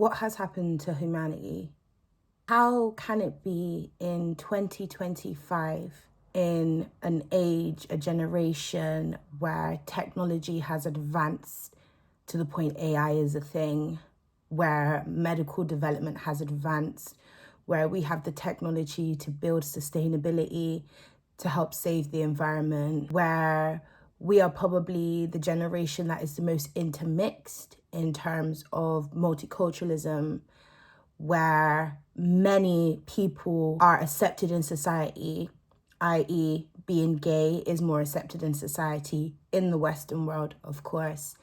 What has happened to humanity? How can it be in 2025, in an age, a generation where technology has advanced to the point AI is a thing, where medical development has advanced, where we have the technology to build sustainability, to help save the environment, where we are probably the generation that is the most intermixed in terms of multiculturalism, where many people are accepted in society, i.e. being gay is more accepted in society in the Western world, of course.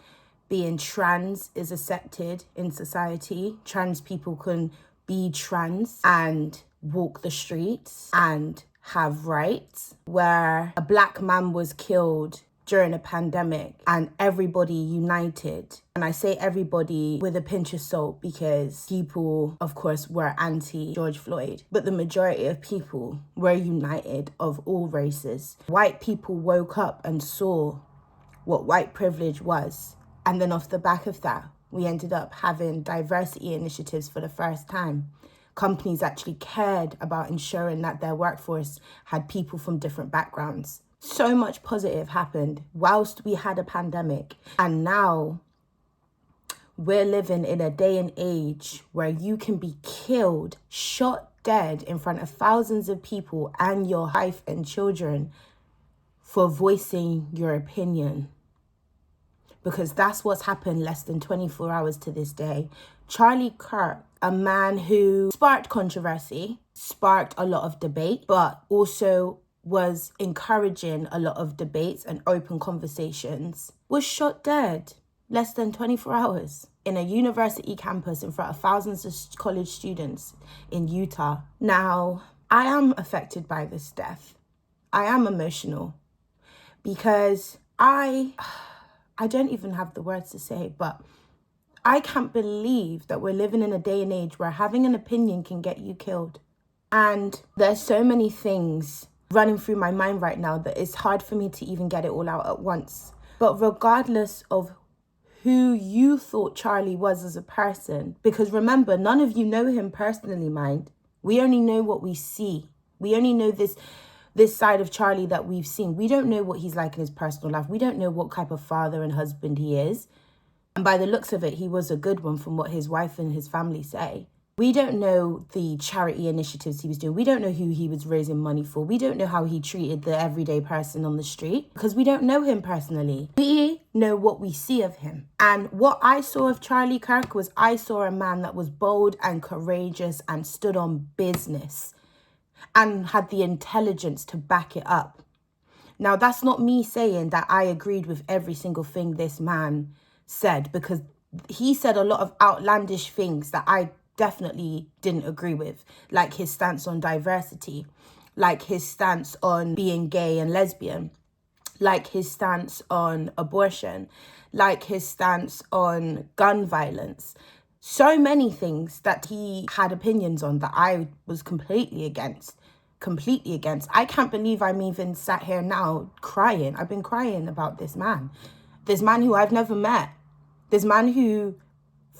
Being trans is accepted in society. Trans people can be trans and walk the streets and have rights. Where a black man was killed during a pandemic and everybody united. And I say everybody with a pinch of salt because people, of course, were anti-George Floyd. But the majority of people were united, of all races. White people woke up and saw what white privilege was. And then off the back of that, we ended up having diversity initiatives for the first time. Companies actually cared about ensuring that their workforce had people from different backgrounds. So much positive happened whilst we had a pandemic. And now we're living in a day and age where you can be killed, shot dead in front of thousands of people and your wife and children for voicing your opinion. Because that's what's happened less than 24 hours to this day. Charlie Kirk, a man who sparked controversy, sparked a lot of debate, but also was encouraging a lot of debates and open conversations, was shot dead less than 24 hours in a university campus in front of thousands of college students in Utah. Now, I am affected by this death. I am emotional because I don't even have the words to say, but I can't believe that we're living in a day and age where having an opinion can get you killed. And there's so many things running through my mind right now that it's hard for me to even get it all out at once. But regardless of who you thought Charlie was as a person, because remember, none of you know him personally, mind. We only know what we see. We only know this side of Charlie that we've seen. We don't know what he's like in his personal life. We don't know what type of father and husband he is. And by the looks of it, he was a good one from what his wife and his family say. We don't know the charity initiatives he was doing. We don't know who he was raising money for. We don't know how he treated the everyday person on the street because we don't know him personally. We know what we see of him. And what I saw of Charlie Kirk was I saw a man that was bold and courageous and stood on business and had the intelligence to back it up. Now, that's not me saying that I agreed with every single thing this man said, because he said a lot of outlandish things that I definitely didn't agree with, like his stance on diversity, like his stance on being gay and lesbian, like his stance on abortion, like his stance on gun violence. So many things that he had opinions on that I was completely against. I can't believe I'm even sat here now crying. I've been crying about this man who I've never met, this man who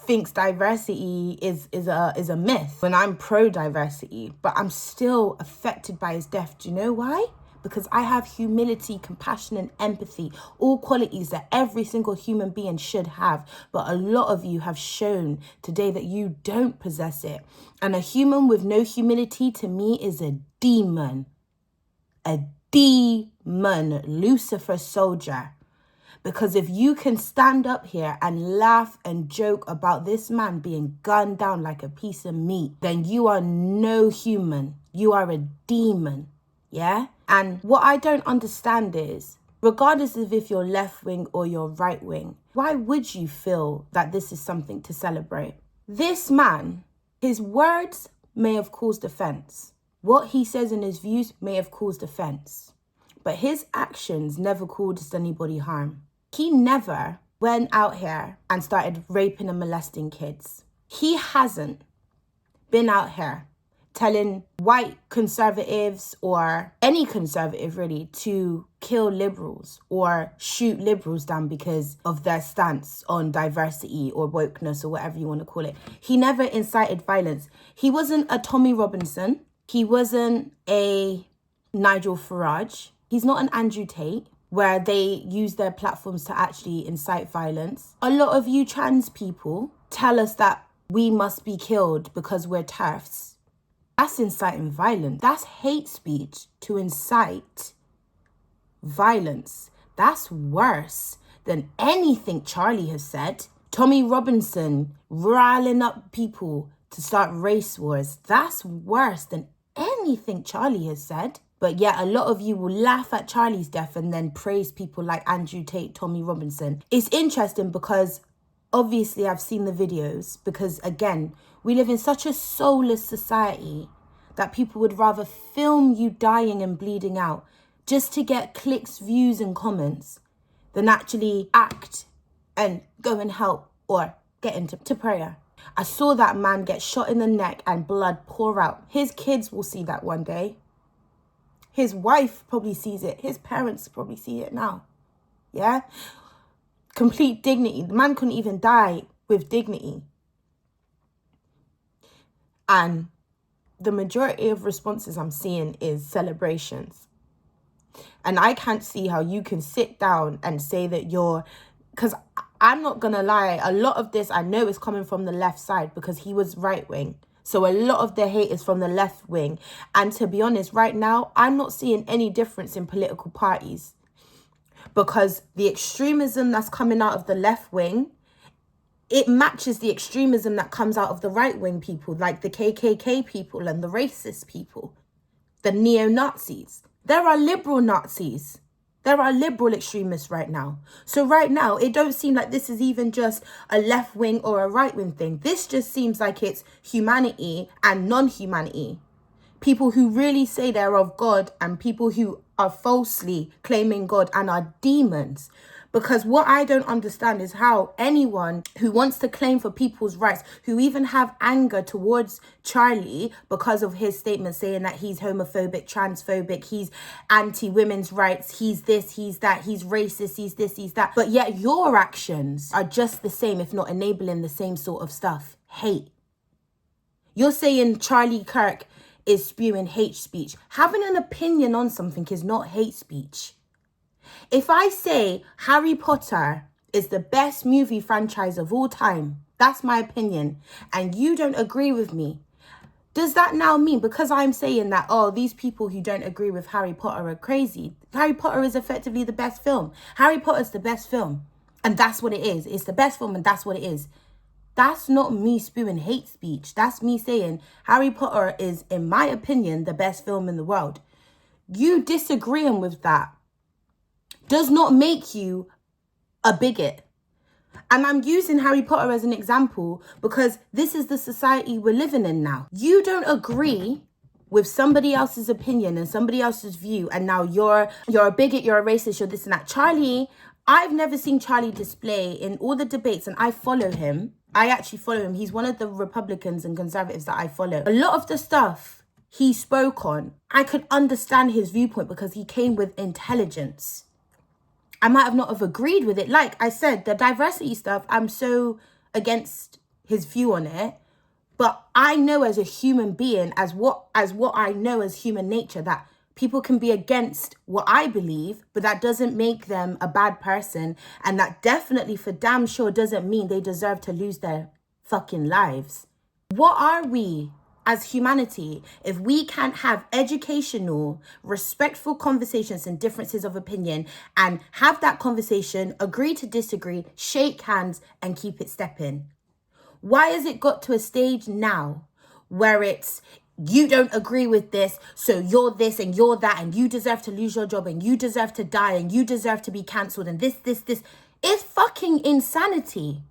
thinks diversity is a myth when I'm pro-diversity, but I'm still affected by his death. Do you know why? Because I have humility, compassion, and empathy, all qualities that every single human being should have. But a lot of you have shown today that you don't possess it. And a human with no humility to me is a demon. A demon, Lucifer soldier. Because if you can stand up here and laugh and joke about this man being gunned down like a piece of meat, then you are no human. You are a demon. Yeah? And what I don't understand is, regardless of if you're left wing or you're right wing, why would you feel that this is something to celebrate? This man, his words may have caused offense. What he says in his views may have caused offense. But his actions never caused anybody harm. He never went out here and started raping and molesting kids. He hasn't been out here telling white conservatives or any conservative really to kill liberals or shoot liberals down because of their stance on diversity or wokeness or whatever you want to call it. He never incited violence. He wasn't a Tommy Robinson. He wasn't a Nigel Farage. He's not an Andrew Tate, where they use their platforms to actually incite violence. A lot of you trans people tell us that we must be killed because we're TERFs. That's inciting violence. That's hate speech to incite violence. That's worse than anything Charlie has said. Tommy Robinson riling up people to start race wars. That's worse than anything Charlie has said. But yet a lot of you will laugh at Charlie's death and then praise people like Andrew Tate, Tommy Robinson. It's interesting because obviously I've seen the videos, because again, we live in such a soulless society that people would rather film you dying and bleeding out just to get clicks, views and comments than actually act and go and help or get into prayer. I saw that man get shot in the neck and blood pour out. His kids will see that one day. His wife probably sees it. His parents probably see it now. Yeah? Complete dignity. The man couldn't even die with dignity. And the majority of responses I'm seeing is celebrations. And I can't see how you can sit down and say that you're... Because I'm not going to lie, a lot of this I know is coming from the left side because he was right wing. So a lot of the hate is from the left wing. And to be honest, right now, I'm not seeing any difference in political parties. Because the extremism that's coming out of the left wing, it matches the extremism that comes out of the right wing people, like the KKK people and the racist people, the neo-Nazis. There are liberal Nazis. There are liberal extremists right now. So right now, it don't seem like this is even just a left wing or a right wing thing. This just seems like it's humanity and non-humanity. People who really say they're of God and people who are falsely claiming God and are demons. Because what I don't understand is how anyone who wants to claim for people's rights, who even have anger towards Charlie because of his statement saying that he's homophobic, transphobic, he's anti-women's rights, he's this, he's that, he's racist, he's this, he's that. But yet your actions are just the same, if not enabling the same sort of stuff. Hate. You're saying Charlie Kirk is spewing hate speech. Having an opinion on something is not hate speech. If I say Harry Potter is the best movie franchise of all time, that's my opinion, and you don't agree with me, does that now mean because I'm saying that, oh, these people who don't agree with Harry Potter are crazy? Harry Potter is effectively the best film. Harry Potter's the best film, and that's what it is. It's the best film, and that's what it is. That's not me spewing hate speech. That's me saying Harry Potter is, in my opinion, the best film in the world. You disagreeing with that does not make you a bigot. And I'm using Harry Potter as an example because this is the society we're living in now. You don't agree with somebody else's opinion and somebody else's view, and now you're a bigot, you're a racist, you're this and that. Charlie, I've never seen Charlie display in all the debates, and I follow him. I actually follow him. He's one of the Republicans and conservatives that I follow. A lot of the stuff he spoke on, I could understand his viewpoint because he came with intelligence. I might have not have agreed with it. Like I said, the diversity stuff, I'm so against his view on it. But I know as a human being, as what I know as human nature, that people can be against what I believe, but that doesn't make them a bad person. And that definitely for damn sure doesn't mean they deserve to lose their fucking lives. What are we as humanity if we can't have educational, respectful conversations and differences of opinion and have that conversation, agree to disagree, shake hands and keep it stepping? Why has it got to a stage now where it's you don't agree with this, so you're this and you're that and you deserve to lose your job and you deserve to die and you deserve to be cancelled and this. It's fucking insanity.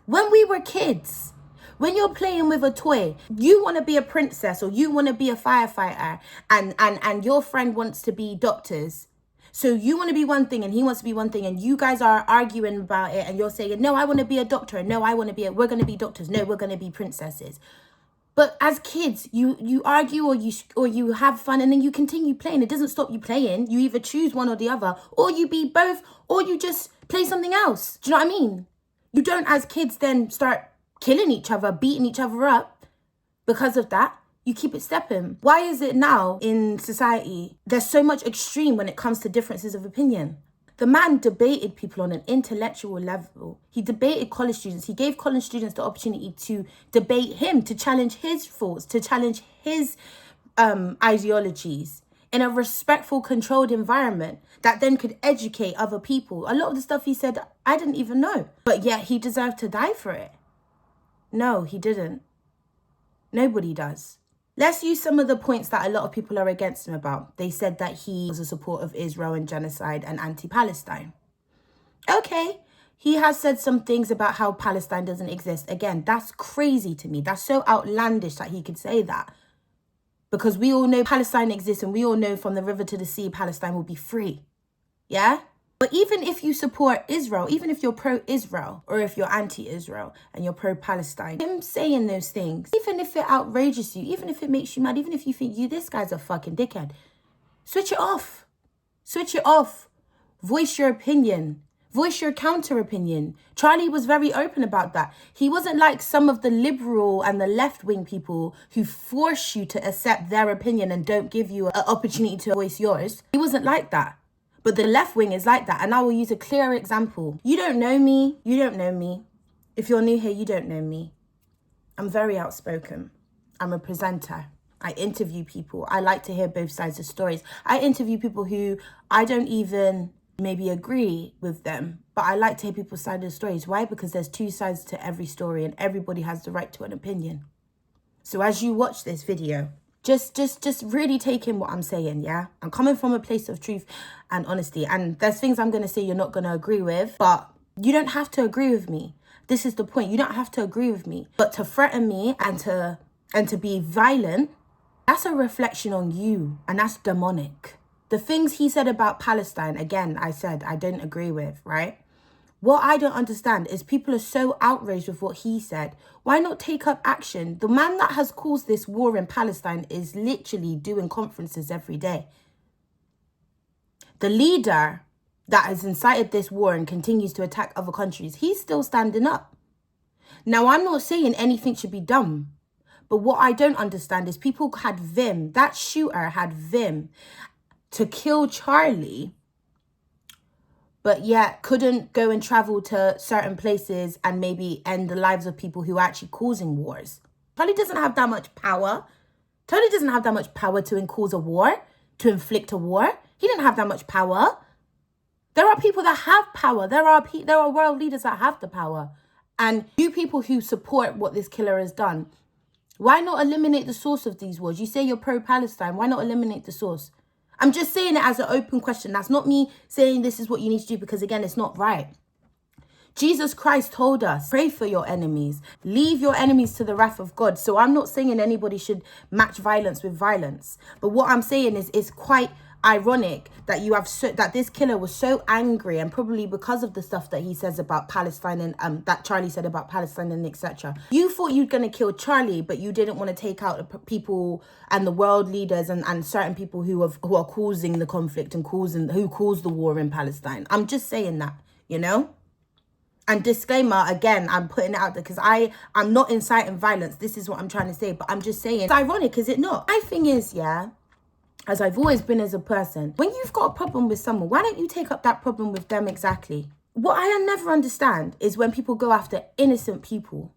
When we were kids, when you're playing with a toy, you want to be a princess or you want to be a firefighter and your friend wants to be doctors. So you want to be one thing and he wants to be one thing and you guys are arguing about it and you're saying, no, I want to be a doctor. No, we're going to be doctors. No, we're going to be princesses. But as kids, you argue or you have fun and then you continue playing. It doesn't stop you playing. You either choose one or the other, or you be both, or you just play something else. Do you know what I mean? You don't, as kids, then start killing each other, beating each other up because of that. You keep it stepping. Why is it now in society there's so much extreme when it comes to differences of opinion? The man debated people on an intellectual level. He debated college students. He gave college students the opportunity to debate him, to challenge his thoughts, to challenge his ideologies in a respectful, controlled environment that then could educate other people. A lot of the stuff he said, I didn't even know. But yet he deserved to die for it. No, he didn't. Nobody does. Let's use some of the points that a lot of people are against him about. They said that he was a supporter of Israel and genocide and anti-Palestine. Okay, he has said some things about how Palestine doesn't exist. Again, that's crazy to me. That's so outlandish that he could say that. Because we all know Palestine exists and we all know from the river to the sea, Palestine will be free. Yeah? But even if you support Israel, even if you're pro-Israel or if you're anti-Israel and you're pro-Palestine, him saying those things, even if it outrages you, even if it makes you mad, even if you think this guy's a fucking dickhead, switch it off. Switch it off. Voice your opinion. Voice your counter opinion. Charlie was very open about that. He wasn't like some of the liberal and the left-wing people who force you to accept their opinion and don't give you an opportunity to voice yours. He wasn't like that. But the left wing is like that. And I will use a clear example. You don't know me. You don't know me. If you're new here, you don't know me. I'm very outspoken. I'm a presenter. I interview people. I like to hear both sides of stories. I interview people who I don't even maybe agree with them, but I like to hear people's side of the stories. Why? Because there's two sides to every story and everybody has the right to an opinion. So as you watch this video, just really take in what I'm saying, yeah? I'm coming from a place of truth and honesty. And there's things I'm going to say you're not going to agree with, but you don't have to agree with me. This is the point. You don't have to agree with me. But to threaten me and to be violent, that's a reflection on you. And that's demonic. The things he said about Palestine, again, I said I don't agree with, right? What I don't understand is people are so outraged with what he said. Why not take up action? The man that has caused this war in Palestine is literally doing conferences every day. The leader that has incited this war and continues to attack other countries, he's still standing up. Now, I'm not saying anything should be done. But what I don't understand is people had vim. That shooter had vim to kill Charlie, but yet couldn't go and travel to certain places and maybe end the lives of people who are actually causing wars. Charlie doesn't have that much power. Charlie doesn't have that much power to cause a war, to inflict a war. He didn't have that much power. There are people that have power. There are world leaders that have the power. And you people who support what this killer has done, why not eliminate the source of these wars? You say you're pro-Palestine. Why not eliminate the source? I'm just saying it as an open question. That's not me saying this is what you need to do because, again, it's not right. Jesus Christ told us, pray for your enemies. Leave your enemies to the wrath of God. So I'm not saying anybody should match violence with violence. But what I'm saying is it's quite ironic that that this killer was so angry, and probably because of the stuff that he says about Palestine and that Charlie said about Palestine and etc. You thought you're gonna kill Charlie, but you didn't want to take out the people and the world leaders and certain people who are causing the conflict and who caused the war in Palestine. I'm just saying that, you know. And disclaimer, again, I'm putting it out there because I'm not inciting violence. This is what I'm trying to say, but I'm just saying it's ironic, is it not? My thing is, yeah, as I've always been as a person, when you've got a problem with someone, why don't you take up that problem with them exactly? What I never understand is when people go after innocent people.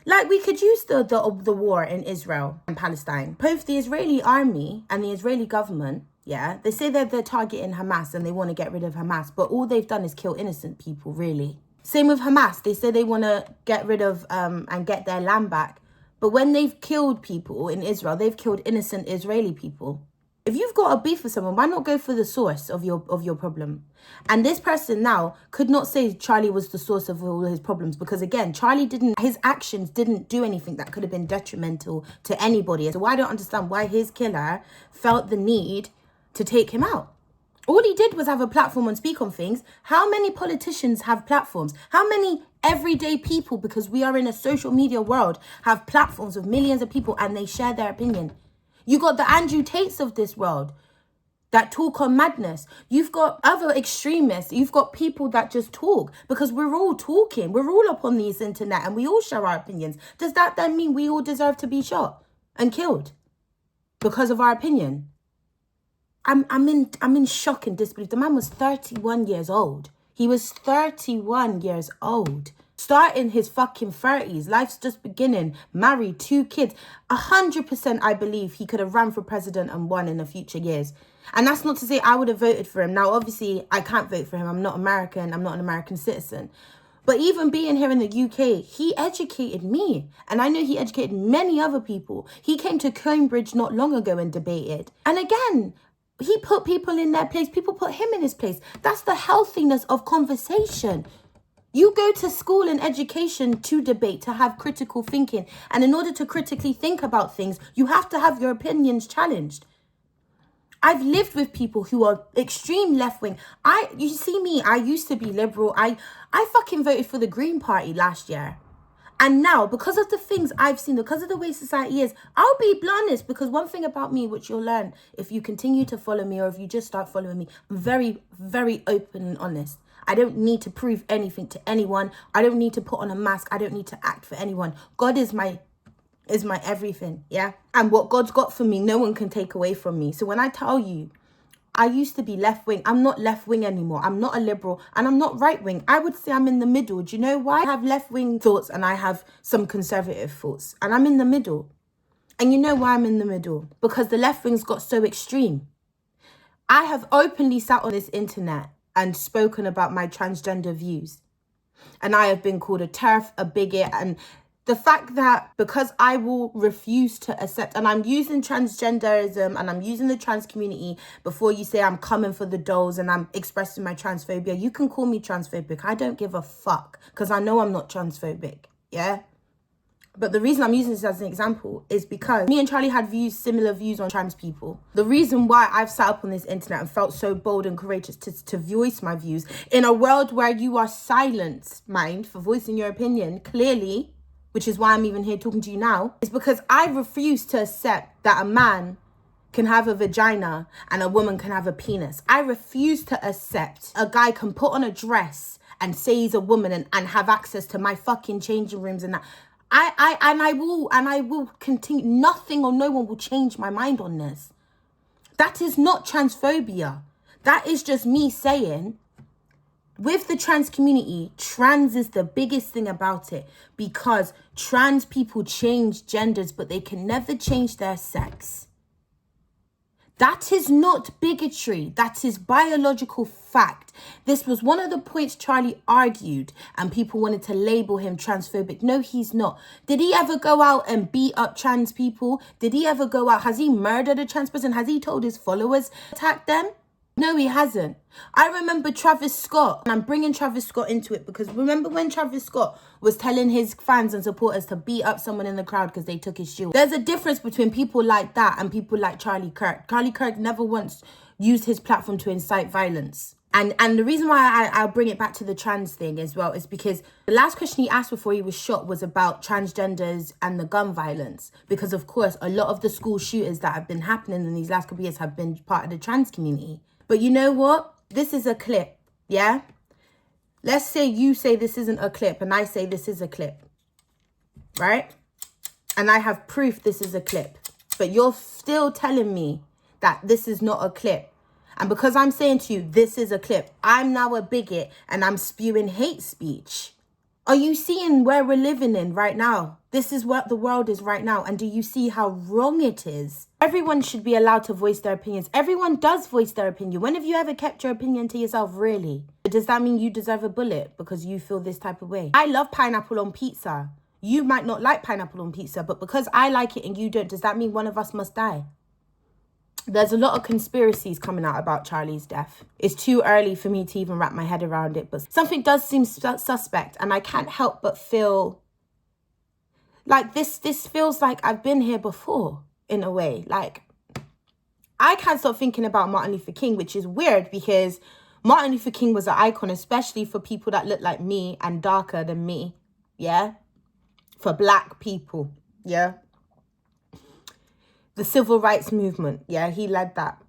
Like, we could use the war in Israel and Palestine. Both the Israeli army and the Israeli government, yeah, they say they're targeting Hamas and they want to get rid of Hamas, but all they've done is kill innocent people, really. Same with Hamas. They say they want to get rid of and get their land back. But when they've killed people in Israel, they've killed innocent Israeli people. If you've got a beef with someone, why not go for the source of your problem? And this person now could not say Charlie was the source of all his problems because, again, his actions didn't do anything that could have been detrimental to anybody. So I don't understand why his killer felt the need to take him out. All he did was have a platform and speak on things. How many politicians have platforms? How many everyday people, because we are in a social media world, have platforms of millions of people and they share their opinion? You got the Andrew Tates of this world that talk on madness. You've got other extremists. You've got people that just talk, because we're all talking. We're all up on this internet and we all share our opinions. Does that then mean we all deserve to be shot and killed because of our opinion? I'm in shock and disbelief. The man was 31 years old. He was 31 years old. Starting his fucking 30s. Life's just beginning. Married, 2 kids. 100% I believe he could have ran for president and won in the future years. And that's not to say I would have voted for him. Now, obviously, I can't vote for him. I'm not American. I'm not an American citizen. But even being here in the UK, he educated me. And I know he educated many other people. He came to Cambridge not long ago and debated. And again, he put people in their place. People put him in his place. That's the healthiness of conversation. You go to school and education to debate, to have critical thinking. And in order to critically think about things, you have to have your opinions challenged. I've lived with people who are extreme left-wing. You see me, I used to be liberal. I fucking voted for the Green Party last year. And now, because of the things I've seen, because of the way society is, I'll be honest, because one thing about me, which you'll learn if you continue to follow me or if you just start following me, I'm very, very open and honest. I don't need to prove anything to anyone. I don't need to put on a mask. I don't need to act for anyone. God is my everything, yeah? And what God's got for me, no one can take away from me. So when I tell you, I used to be left-wing. I'm not left-wing anymore. I'm not a liberal and I'm not right-wing. I would say I'm in the middle. Do you know why? I have left-wing thoughts and I have some conservative thoughts. And I'm in the middle. And you know why I'm in the middle? Because the left-wing's got so extreme. I have openly sat on this internet and spoken about my transgender views. And I have been called a TERF, a bigot, and the fact that because I will refuse to accept, and I'm using transgenderism and I'm using the trans community before you say I'm coming for the dolls and I'm expressing my transphobia. You can call me transphobic. I don't give a fuck because I know I'm not transphobic, yeah? But the reason I'm using this as an example is because me and Charlie had similar views on trans people. The reason why I've sat up on this internet and felt so bold and courageous to voice my views in a world where you are silenced, mind, for voicing your opinion, clearly, which is why I'm even here talking to you now, is because I refuse to accept that a man can have a vagina and a woman can have a penis. I refuse to accept a guy can put on a dress and say he's a woman and have access to my fucking changing rooms and that. I will continue. Nothing or no one will change my mind on this. That is not transphobia. That is just me saying, with the trans community, trans is the biggest thing about it, because trans people change genders, but they can never change their sex. That is not bigotry. That is biological fact. This was one of the points Charlie argued, and people wanted to label him transphobic. No, he's not. Did he ever go out and beat up trans people? Did he ever go out? Has he murdered a trans person? Has he told his followers to attack them? No, he hasn't. I remember Travis Scott, and I'm bringing Travis Scott into it because remember when Travis Scott was telling his fans and supporters to beat up someone in the crowd because they took his shield? There's a difference between people like that and people like Charlie Kirk. Charlie Kirk never once used his platform to incite violence. And the reason why I'll bring it back to the trans thing as well is because the last question he asked before he was shot was about transgenders and the gun violence. Because, of course, a lot of the school shooters that have been happening in these last couple of years have been part of the trans community. But you know what? This is a clip, yeah? Let's say you say this isn't a clip and I say this is a clip, right? And I have proof this is a clip. But you're still telling me that this is not a clip. And because I'm saying to you, this is a clip, I'm now a bigot and I'm spewing hate speech. Are you seeing where we're living in right now? This is what the world is right now. And do you see how wrong it is? Everyone should be allowed to voice their opinions. Everyone does voice their opinion. When have you ever kept your opinion to yourself, really? Does that mean you deserve a bullet because you feel this type of way? I love pineapple on pizza. You might not like pineapple on pizza, but because I like it and you don't, does that mean one of us must die? There's a lot of conspiracies coming out about Charlie's death. It's too early for me to even wrap my head around it, but something does seem suspect, and I can't help but feel like this feels like I've been here before, in a way. Like, I can't stop thinking about Martin Luther King, which is weird because Martin Luther King was an icon, especially for people that look like me and darker than me. Yeah. For black people. Yeah. The civil rights movement. Yeah. He led that.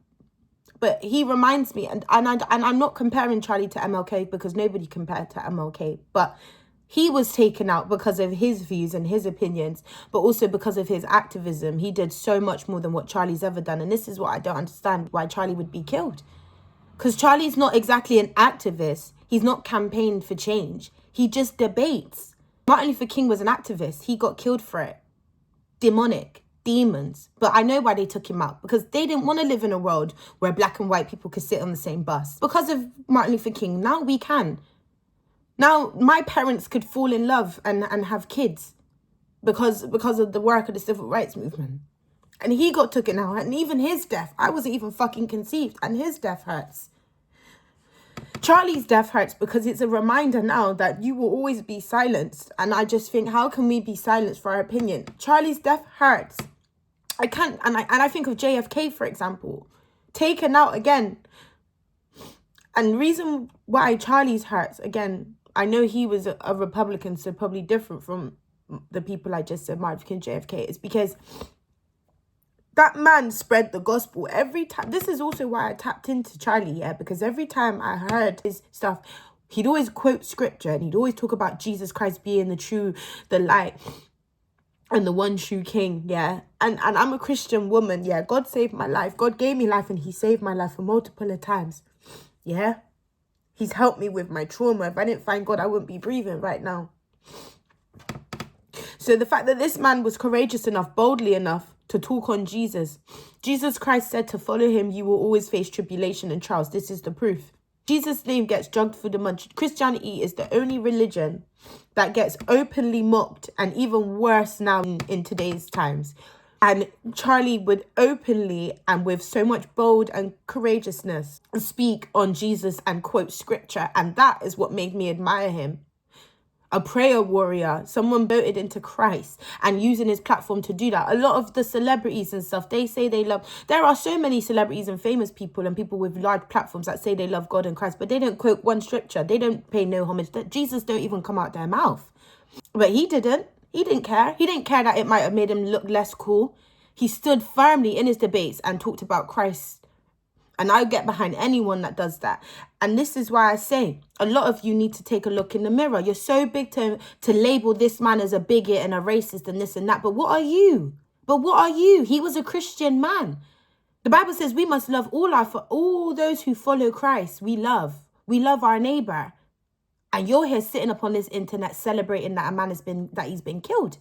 But he reminds me, and I'm not comparing Charlie to MLK because nobody compared to MLK, but he was taken out because of his views and his opinions, but also because of his activism. He did so much more than what Charlie's ever done. And this is what I don't understand, why Charlie would be killed. Because Charlie's not exactly an activist. He's not campaigned for change. He just debates. Martin Luther King was an activist. He got killed for it. Demonic. Demons. But I know why they took him out, because they didn't want to live in a world where black and white people could sit on the same bus. Because of Martin Luther King, now we can. Now my parents could fall in love and have kids because of the work of the civil rights movement. And he got taken out, and even his death, I wasn't even fucking conceived, and his death hurts. Charlie's death hurts because it's a reminder now that you will always be silenced. And I just think, how can we be silenced for our opinion? Charlie's death hurts. I can't, and I think of JFK, for example, taken out again. And the reason why Charlie's hurts, again, I know he was a Republican, so probably different from the people I just said, Martin King, JFK, is because that man spread the gospel every time. This is also why I tapped into Charlie, yeah, because every time I heard his stuff, he'd always quote scripture and he'd always talk about Jesus Christ being the light, and the one true king, yeah. And I'm a Christian woman, yeah. God saved my life. God gave me life and he saved my life for multiple times, yeah. He's helped me with my trauma. If I didn't find God, I wouldn't be breathing right now. So the fact that this man was courageous enough, boldly enough to talk on Jesus. Jesus Christ said to follow him, you will always face tribulation and trials. This is the proof. Jesus' name gets drugged through the mud. Christianity is the only religion that gets openly mocked, and even worse now in today's times. And Charlie would openly and with so much bold and courageousness speak on Jesus and quote scripture. And that is what made me admire him. A prayer warrior, someone voted into Christ and using his platform to do that. A lot of the celebrities and stuff, they say they love. There are so many celebrities and famous people and people with large platforms that say they love God and Christ, but they don't quote one scripture. They don't pay no homage. That Jesus don't even come out their mouth. But he didn't. He didn't care. He didn't care that it might have made him look less cool. He stood firmly in his debates and talked about Christ. And I get behind anyone that does that. And this is why I say, a lot of you need to take a look in the mirror. You're so big to label this man as a bigot and a racist and this and that. But what are you? But what are you? He was a Christian man. The Bible says we must love all those who follow Christ. We love our neighbor. And you're here sitting up on this internet celebrating that a man he's been killed.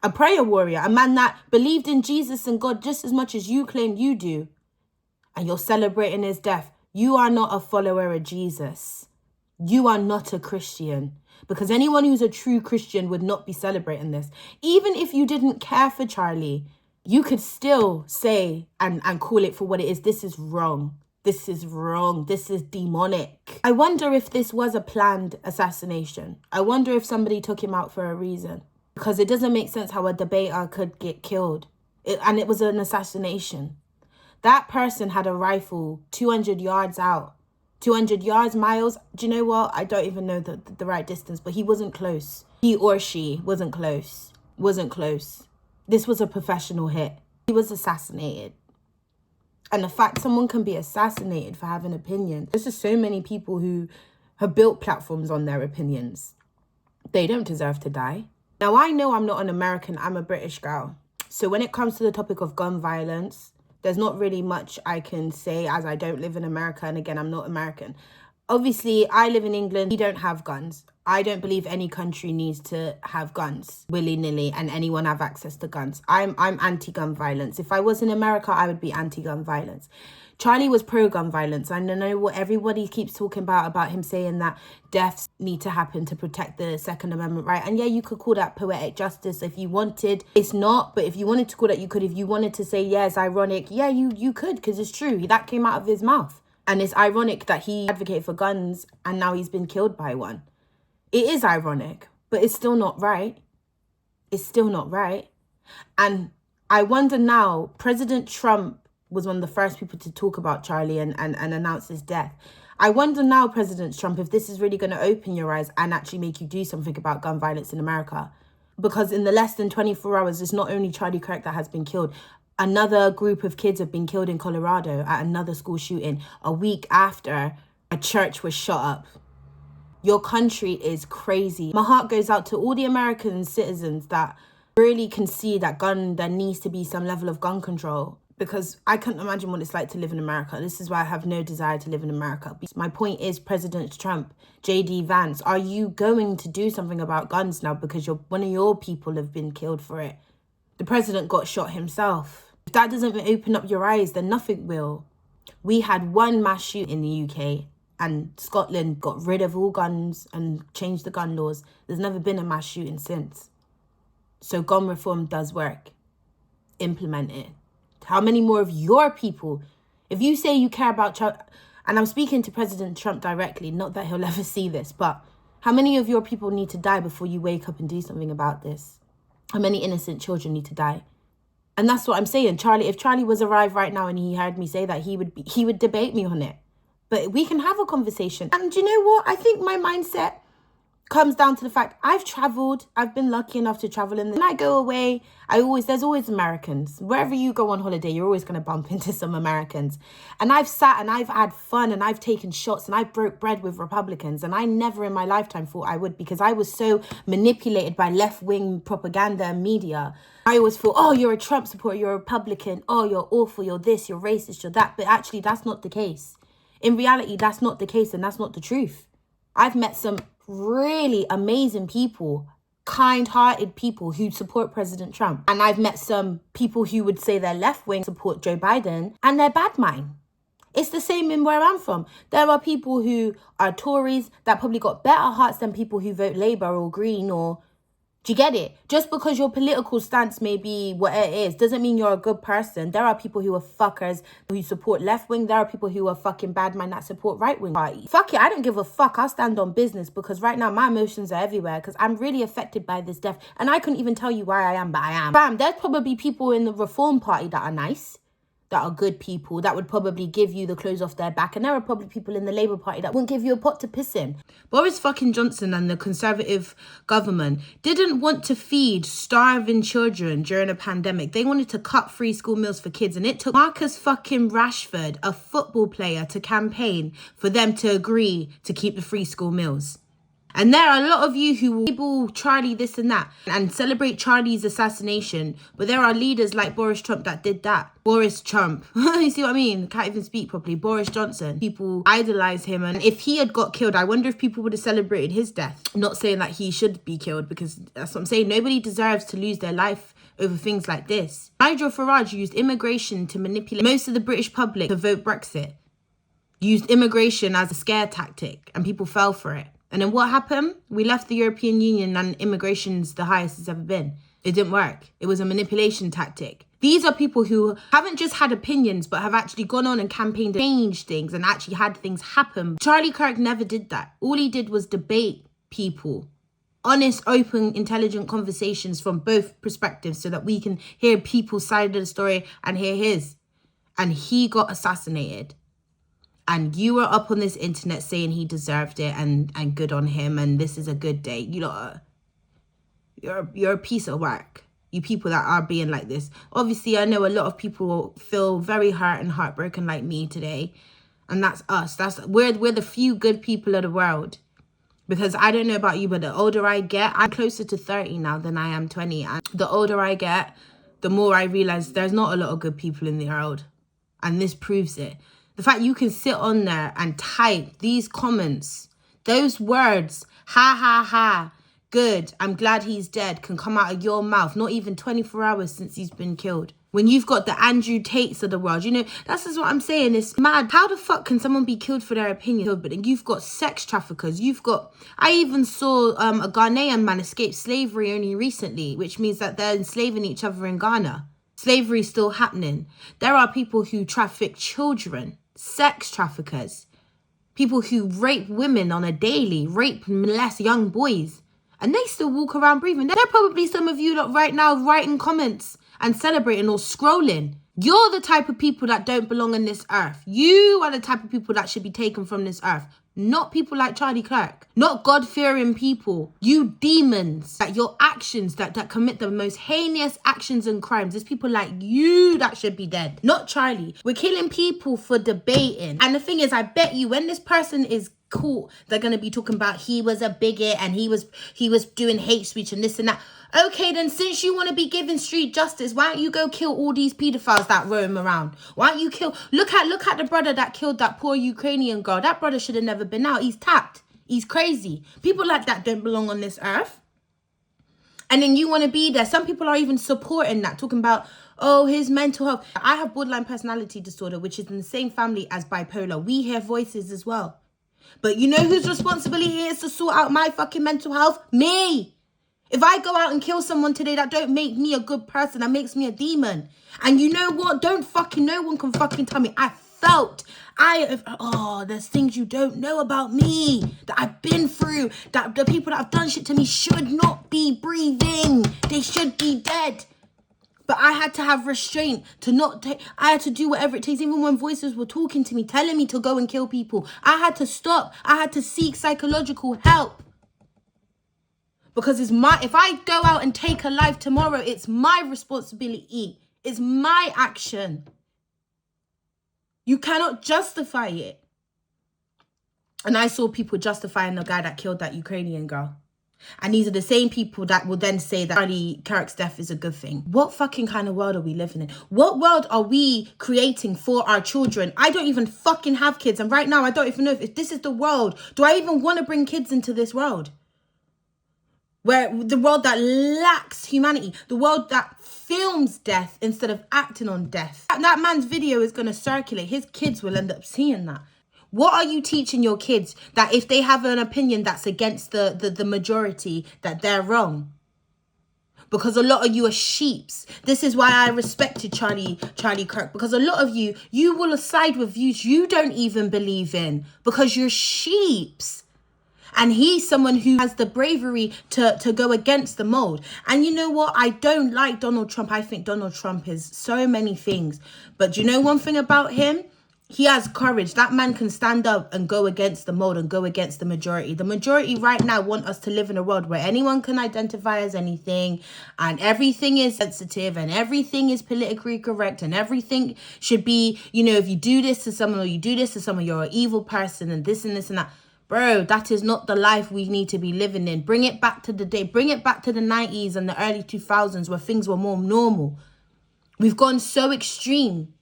A prayer warrior, a man that believed in Jesus and God just as much as you claim you do. And you're celebrating his death. You are not a follower of Jesus. You are not a Christian. Because anyone who's a true Christian would not be celebrating this. Even if you didn't care for Charlie, you could still say and call it for what it is. This is wrong. This is wrong. This is demonic. I wonder if this was a planned assassination. I wonder if somebody took him out for a reason. Because it doesn't make sense how a debater could get killed. And it was an assassination. That person had a rifle 200 yards out. 200 yards, miles. Do you know what? I don't even know the right distance, but he wasn't close. He or she wasn't close. Wasn't close. This was a professional hit. He was assassinated. And the fact someone can be assassinated for having opinions. There's just so many people who have built platforms on their opinions. They don't deserve to die. Now, I know I'm not an American. I'm a British girl. So when it comes to the topic of gun violence, there's not really much I can say as I don't live in America. And again, I'm not American. Obviously, I live in England. We don't have guns. I don't believe any country needs to have guns willy-nilly and anyone have access to guns. I'm anti-gun violence. If I was in America, I would be anti-gun violence. Charlie was pro-gun violence. And I know what everybody keeps talking about him saying that deaths need to happen to protect the Second Amendment right. And yeah, you could call that poetic justice if you wanted. It's not, but if you wanted to call that, you could. If you wanted to say, yeah, it's ironic, yeah, you could, because it's true. That came out of his mouth. And it's ironic that he advocated for guns and now he's been killed by one. It is ironic, but it's still not right. It's still not right. And I wonder now, President Trump was one of the first people to talk about Charlie and announce his death. I wonder now, President Trump, if this is really going to open your eyes and actually make you do something about gun violence in America. Because in the less than 24 hours, it's not only Charlie Kirk that has been killed. Another group of kids have been killed in Colorado at another school shooting a week after a church was shot up. Your country is crazy. My heart goes out to all the American citizens that really can see that there needs to be some level of gun control. Because I can't imagine what it's like to live in America. This is why I have no desire to live in America. My point is, President Trump, J.D. Vance, are you going to do something about guns now? Because one of your people have been killed for it. The president got shot himself. If that doesn't open up your eyes, then nothing will. We had one mass shooting in the UK and Scotland got rid of all guns and changed the gun laws. There's never been a mass shooting since. So gun reform does work. Implement it. How many more of your people, if you say you care about, and I'm speaking to President Trump directly, not that he'll ever see this, but how many of your people need to die before you wake up and do something about this? How many innocent children need to die? And that's what I'm saying. If Charlie was alive right now and he heard me say that, he would debate me on it. But we can have a conversation. And do you know what? I think my mindset comes down to the fact I've traveled. I've been lucky enough to travel. And when I go away, there's always Americans. Wherever you go on holiday, you're always going to bump into some Americans. And I've sat and I've had fun and I've taken shots and I've broke bread with Republicans. And I never in my lifetime thought I would, because I was so manipulated by left-wing propaganda and media. I always thought, oh, you're a Trump supporter, you're a Republican. Oh, you're awful, you're this, you're racist, you're that. But actually, that's not the case. In reality, that's not the case and that's not the truth. I've met some really amazing people, kind-hearted people who support President Trump. And I've met some people who would say they're left-wing, support Joe Biden, and they're bad mind. It's the same in where I'm from. There are people who are Tories that probably got better hearts than people who vote Labour or Green or... Do you get it? Just because your political stance may be what it is, doesn't mean you're a good person. There are people who are fuckers who support left wing. There are people who are fucking bad man that support right wing parties. Fuck it, I don't give a fuck. I'll stand on business because right now my emotions are everywhere because I'm really affected by this death. And I couldn't even tell you why I am, but I am. Bam, there's probably people in the Reform Party that are nice, that are good people, that would probably give you the clothes off their back. And there are probably people in the Labour Party that wouldn't give you a pot to piss in. Boris fucking Johnson and the Conservative government didn't want to feed starving children during a pandemic. They wanted to cut free school meals for kids. And it took Marcus fucking Rashford, a football player, to campaign for them to agree to keep the free school meals. And there are a lot of you who will label Charlie this and that and celebrate Charlie's assassination. But there are leaders like Boris Trump that did that. Boris Trump. You see what I mean? Can't even speak properly. Boris Johnson. People idolize him. And if he had got killed, I wonder if people would have celebrated his death. I'm not saying that he should be killed because that's what I'm saying. Nobody deserves to lose their life over things like this. Nigel Farage used immigration to manipulate most of the British public to vote Brexit. Used immigration as a scare tactic and people fell for it. And then what happened? We left the European Union and immigration's the highest it's ever been. It didn't work. It was a manipulation tactic. These are people who haven't just had opinions, but have actually gone on and campaigned to change things and actually had things happen. Charlie Kirk never did that. All he did was debate people. Honest, open, intelligent conversations from both perspectives so that we can hear people's side of the story and hear his. And he got assassinated. And you were up on this internet saying he deserved it and good on him and this is a good day. You lot you're a piece of work. You people that are being like this. Obviously, I know a lot of people feel very hurt and heartbroken like me today. And that's us. We're the few good people of the world. Because I don't know about you, but the older I get, I'm closer to 30 now than I am 20. And the older I get, the more I realize there's not a lot of good people in the world. And this proves it. The fact you can sit on there and type these comments, those words, ha, ha, ha, good, I'm glad he's dead, can come out of your mouth, not even 24 hours since he's been killed. When you've got the Andrew Tates of the world, you know, that's just what I'm saying. It's mad. How the fuck can someone be killed for their opinion? But then you've got sex traffickers. I even saw a Ghanaian man escape slavery only recently, which means that they're enslaving each other in Ghana. Slavery is still happening. There are people who traffic children. Sex traffickers, people who rape women on a daily, rape and molest young boys, and they still walk around breathing. There are probably some of you lot right now writing comments and celebrating or scrolling You're the type of people that don't belong on this earth. You are the type of people that should be taken from this earth. Not people like Charlie Kirk. Not God-fearing people. You demons. That your actions that commit the most heinous actions and crimes. There's people like you that should be dead. Not Charlie. We're killing people for debating. And the thing is, I bet you when this person is caught, they're going to be talking about he was a bigot and he was doing hate speech and this and that. Okay, then since you want to be giving street justice, why don't you go kill all these pedophiles that roam around? Why don't you kill... Look at the brother that killed that poor Ukrainian girl. That brother should have never been out. He's tapped. He's crazy. People like that don't belong on this earth. And then you want to be there. Some people are even supporting that, talking about, oh, his mental health. I have borderline personality disorder, which is in the same family as bipolar. We hear voices as well. But you know whose responsibility it is to sort out my fucking mental health? Me. If I go out and kill someone today, that don't make me a good person. That makes me a demon. And you know what? No one can fucking tell me. There's things you don't know about me that I've been through. That the people that have done shit to me should not be breathing. They should be dead. But I had to have restraint to not take. I had to do whatever it takes. Even when voices were talking to me, telling me to go and kill people, I had to stop. I had to seek psychological help. Because if I go out and take a life tomorrow, it's my responsibility. It's my action. You cannot justify it. And I saw people justifying the guy that killed that Ukrainian girl. And these are the same people that will then say that Charlie Kirk's death is a good thing. What fucking kind of world are we living in? What world are we creating for our children? I don't even fucking have kids. And right now, I don't even know if this is the world. Do I even want to bring kids into this world? Where the world that lacks humanity, the world that films death instead of acting on death. That man's video is going to circulate. His kids will end up seeing that. What are you teaching your kids? That if they have an opinion that's against the majority, that they're wrong? Because a lot of you are sheeps. This is why I respected Charlie Kirk. Because a lot of you will side with views you don't even believe in. Because you're sheeps. And he's someone who has the bravery to go against the mold. And you know what? I don't like Donald Trump. I think Donald Trump is so many things. But do you know one thing about him? He has courage. That man can stand up and go against the mold and go against the majority. The majority right now want us to live in a world where anyone can identify as anything and everything is sensitive and everything is politically correct and everything should be, if you do this to someone or you do this to someone, you're an evil person and this and this and that. Bro, that is not the life we need to be living in. Bring it back to the day. Bring it back to the 90s and the early 2000s where things were more normal. We've gone so extreme.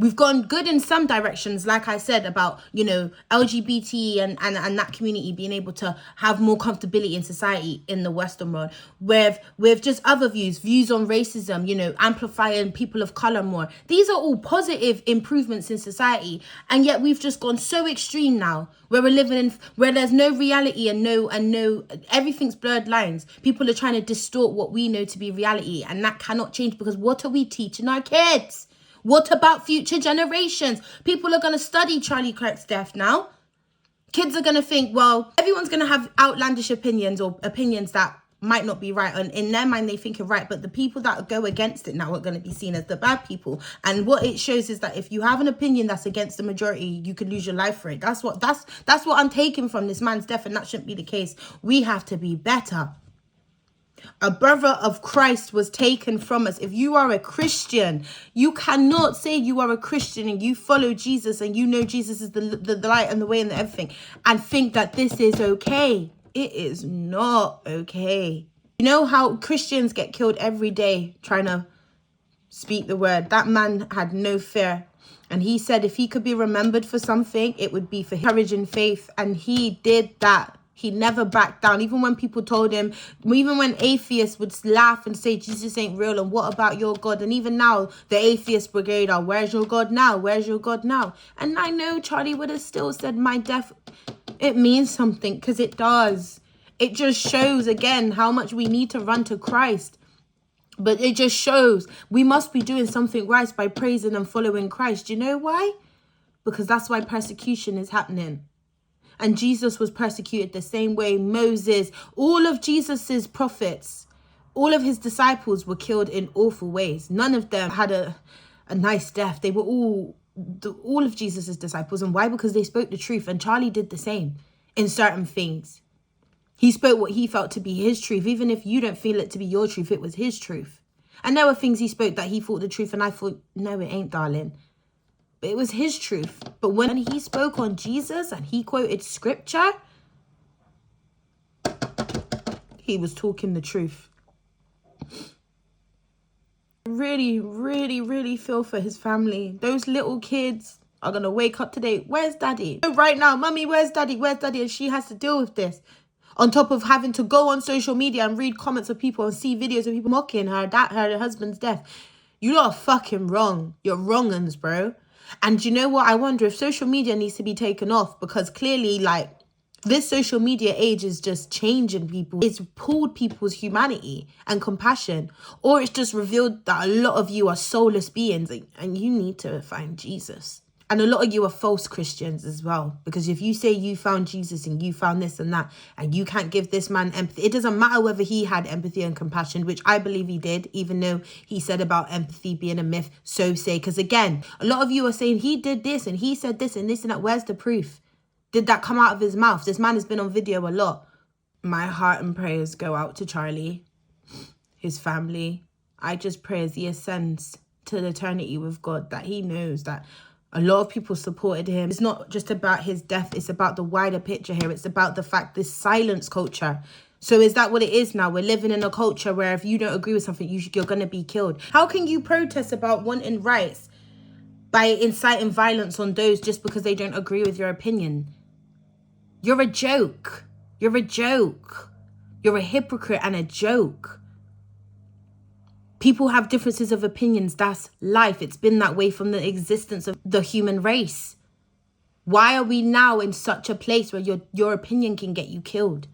We've gone good in some directions, like I said, about, LGBT and that community being able to have more comfortability in society in the Western world. With just other views on racism, amplifying people of color more. These are all positive improvements in society. And yet we've just gone so extreme now, where we're living in, where there's no reality and no, everything's blurred lines. People are trying to distort what we know to be reality. And that cannot change because what are we teaching our kids? What about future generations? People are going to study Charlie Kirk's death now. Kids are going to think, well, everyone's going to have outlandish opinions or opinions that might not be right. And in their mind, they think are right. But the people that go against it now are going to be seen as the bad people. And what it shows is that if you have an opinion that's against the majority, you could lose your life for it. That's what I'm taking from this man's death. And that shouldn't be the case. We have to be better. A brother of Christ was taken from us. If you are a Christian, you cannot say you are a Christian and you follow Jesus and you know Jesus is the light and the way and the everything and think that this is okay. It is not okay. You know how Christians get killed every day trying to speak the word? That man had no fear. And he said if he could be remembered for something, it would be for courage and faith. And he did that. He never backed down. Even when people told him, even when atheists would laugh and say, Jesus ain't real, and what about your God? And even now, the atheist brigade are, where's your God now? Where's your God now? And I know Charlie would have still said, my death, it means something, because it does. It just shows, again, how much we need to run to Christ. But it just shows we must be doing something right by praising and following Christ. Do you know why? Because that's why persecution is happening. And Jesus was persecuted the same way. Moses, all of Jesus's prophets, all of his disciples were killed in awful ways. None of them had a nice death. They were all of Jesus's disciples. And why? Because they spoke the truth. And Charlie did the same in certain things. He spoke what he felt to be his truth. Even if you don't feel it to be your truth, it was his truth. And there were things he spoke that he thought the truth. And I thought, no, it ain't, darling. But it was his truth. But when he spoke on Jesus and he quoted scripture, he was talking the truth. Really, really, really feel for his family. Those little kids are going to wake up today. Where's daddy? Right now, mummy, where's daddy? Where's daddy? And she has to deal with this. On top of having to go on social media and read comments of people and see videos of people mocking her husband's death. You lot are fucking wrong. You're wrong-uns, bro. And you know what? I wonder if social media needs to be taken off, because clearly, like, this social media age is just changing people. It's pulled people's humanity and compassion. Or it's just revealed that a lot of you are soulless beings and you need to find Jesus. And a lot of you are false Christians as well. Because if you say you found Jesus and you found this and that, and you can't give this man empathy, it doesn't matter whether he had empathy and compassion, which I believe he did, even though he said about empathy being a myth, so say. Because again, a lot of you are saying he did this and he said this and this and that. Where's the proof? Did that come out of his mouth? This man has been on video a lot. My heart and prayers go out to Charlie, his family. I just pray as he ascends to eternity with God that he knows that a lot of people supported him. It's not just about his death. It's about the wider picture here. It's about the fact, this silence culture. So is that what it is now? We're living in a culture where if you don't agree with something, you're going to be killed. How can you protest about wanting rights by inciting violence on those just because they don't agree with your opinion? You're a joke. You're a joke. You're a hypocrite and a joke. People have differences of opinions. That's life. It's been that way from the existence of the human race. Why are we now in such a place where your opinion can get you killed?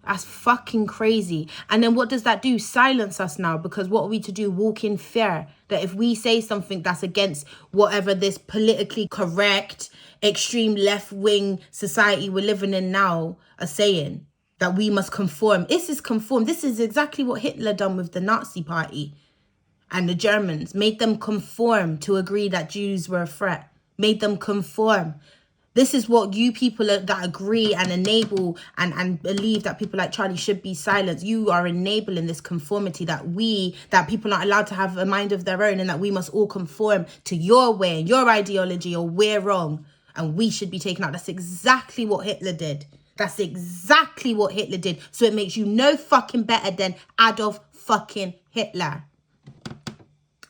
That's fucking crazy. And then what does that do? Silence us now. Because what are we to do? Walk in fear. That if we say something that's against whatever this politically correct, extreme left-wing society we're living in now are saying, that we must conform. This is conform. This is exactly what Hitler done with the Nazi party and the Germans. Made them conform to agree that Jews were a threat. Made them conform. This is what you people that agree and enable and believe that people like Charlie should be silenced. You are enabling this conformity that people aren't allowed to have a mind of their own and that we must all conform to your way and your ideology, or we're wrong and we should be taken out. That's exactly what Hitler did. That's exactly what Hitler did. So it makes you no fucking better than Adolf fucking Hitler.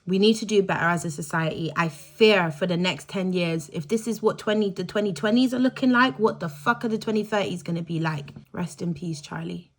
We need to do better as a society. I fear for the next 10 years, if this is what the 2020s are looking like, what the fuck are the 2030s going to be like? Rest in peace, Charlie.